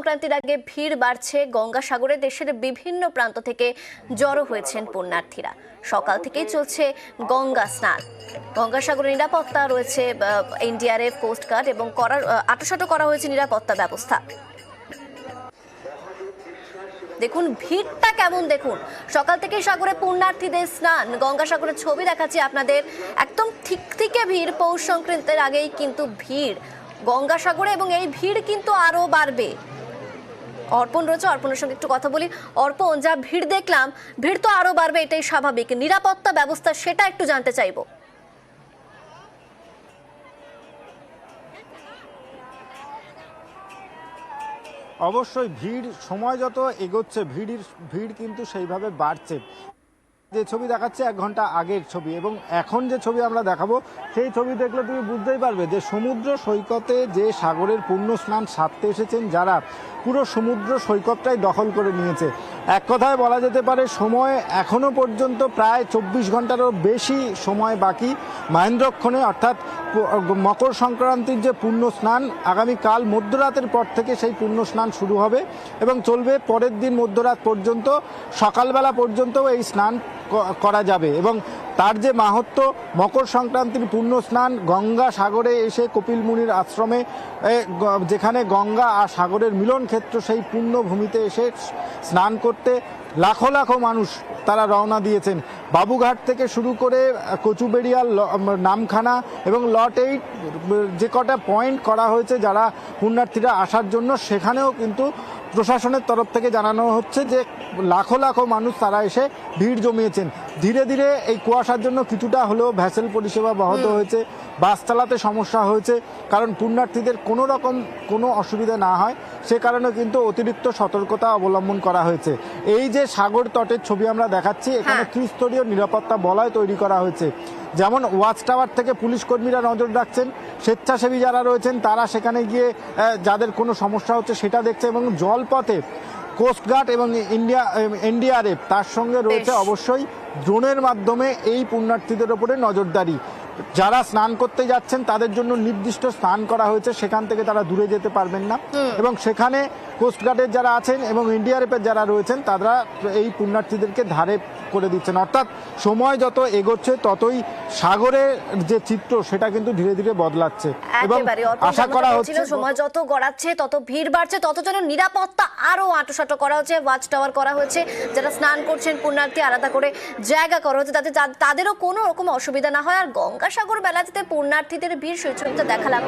সংক্রান্তির আগে ভিড় বাড়ছে গঙ্গাসাগরে। দেশের বিভিন্ন প্রান্ত থেকে জড়ো হয়েছেন পুণ্যার্থীরা। সকাল থেকেই চলছে গঙ্গা স্নান। গঙ্গাসাগরে নিরাপত্তা রয়েছে, এনডিআরএফ, কোস্টগার্ড এবং আঁটোসাঁটো করা হয়েছে নিরাপত্তা ব্যবস্থা। দেখুন ভিড়টা কেমন, দেখুন সকাল থেকে সাগরে পুণ্যার্থীদের স্নান। গঙ্গাসাগরের ছবি দেখাচ্ছি আপনাদের, একদম ঠিক থেকে ভিড়। পৌষ সংক্রান্তির আগেই কিন্তু ভিড় গঙ্গাসাগরে এবং এই ভিড় কিন্তু আরো বাড়বে। অর্পণ রয়েছে, অর্পণের সঙ্গে একটু কথা বলি। অর্পণ, যা ভিড় দেখলাম, ভিড় তো আরো বাড়বে, এটাই স্বাভাবিক। নিরাপত্তা ব্যবস্থা সেটা একটু জানতে চাইবো। অবশ্যই ভিড় সময় যত এগোচ্ছে ভিড় কিন্তু সেইভাবে বাড়ছে। যে ছবি দেখাচ্ছে 1 ঘন্টা আগের ছবি এবং এখন যে ছবি আমরা দেখাবো সেই ছবি দেখলে তুমি বুঝতেই পারবে যে সমুদ্র সৈকতে যে সাগরের পুণ্য স্নান সারতে এসেছেন যারা, পুরো সমুদ্র সৈকতটাই দখল করে নিয়েছে। এক কথায় বলা যেতে পারে সময় এখনো পর্যন্ত প্রায় 24 ঘন্টারও বেশি সময় বাকি। মহেন্দ্রক্ষণে অর্থাৎ মকর সংক্রান্তির যে পুণ্য স্নান আগামীকাল মধ্যরাতের পর থেকে সেই পুণ্য স্নান শুরু হবে এবং চলবে পরের দিন মধ্যরাত পর্যন্ত। সকালবেলা পর্যন্ত এই স্নান করা যাবে এবং তার যে মাহাত্ম্য, মকর সংক্রান্তির পুণ্য স্নান গঙ্গা সাগরে এসে কপিল মুনির আশ্রমে, যেখানে গঙ্গা আর সাগরের মিলন ক্ষেত্র, সেই পুণ্যভূমিতে এসে স্নান করতে লাখো লাখো মানুষ তারা রওনা দিয়েছেন। বাবুঘাট থেকে শুরু করে কচুবেড়িয়া, নামখানা এবং লট 8 যে কটা পয়েন্ট করা হয়েছে যারা পুণ্যার্থীরা আসার জন্য, সেখানেও কিন্তু প্রশাসনের তরফ থেকে জানানো হচ্ছে যে লাখো লাখো মানুষ তারা এসে ভিড় জমিয়েছেন। ধীরে ধীরে এই কুয়াশার জন্য কিছুটা হলেও ভ্যাসেল পরিষেবা ব্যাহত হয়েছে, বাস চালাতে সমস্যা হয়েছে, কারণ পুণ্যার্থীদের কোনো রকম কোনো অসুবিধা না হয় সে কারণে কিন্তু অতিরিক্ত সতর্কতা অবলম্বন করা হয়েছে। এই যে সাগর তটের ছবি আমরা দেখাচ্ছি, এখানে ত্রিস্তরীয় নিরাপত্তা বলয় তৈরি করা হয়েছে। যেমন ওয়াচ টাওয়ার থেকে পুলিশ কর্মীরা নজর রাখছেন, স্বেচ্ছাসেবী যারা রয়েছেন তারা সেখানে গিয়ে যাদের কোনো সমস্যা হচ্ছে সেটা দেখছে এবং জলপথে কোস্টগার্ড এবং এনডিআরএফ তার সঙ্গে রয়েছে অবশ্যই ড্রোনের মাধ্যমে এই পুণ্যার্থীদের ওপরে নজরদারি। যারা স্নান করতে যাচ্ছেন তাদের জন্য নির্দিষ্ট স্নান করা হয়েছে, সেখান থেকে তারা দূরে যেতে পারবেন না এবং সেখানে কোস্টগার্ডের যারা আছেন এবং এনডিআরএফের যারা রয়েছেন তারা এই পুণ্যার্থীদেরকে ধারে করে দিচ্ছেন। অর্থাৎ সময় যত এগোচ্ছে ততই সাগরের যে চিত্র সেটা কিন্তু ধীরে ধীরে বদলাচ্ছে এবং আশা করা হচ্ছে সময় যত গড়াচ্ছে তত ভিড় বাড়ছে, তত যেন নিরাপত্তা আরো আঁটোসাঁটো করা হচ্ছে। ওয়াচ টাওয়ার করা হয়েছে, যারা স্নান করছেন পুণ্যার্থী আলাদা করে জায়গা করা হচ্ছে যাতে তাদেরও কোনো রকম অসুবিধা না হয়। আর গঙ্গাসাগর বেলাতে পুণ্যার্থীদের ভিড় সেই ছবিটা দেখালাম।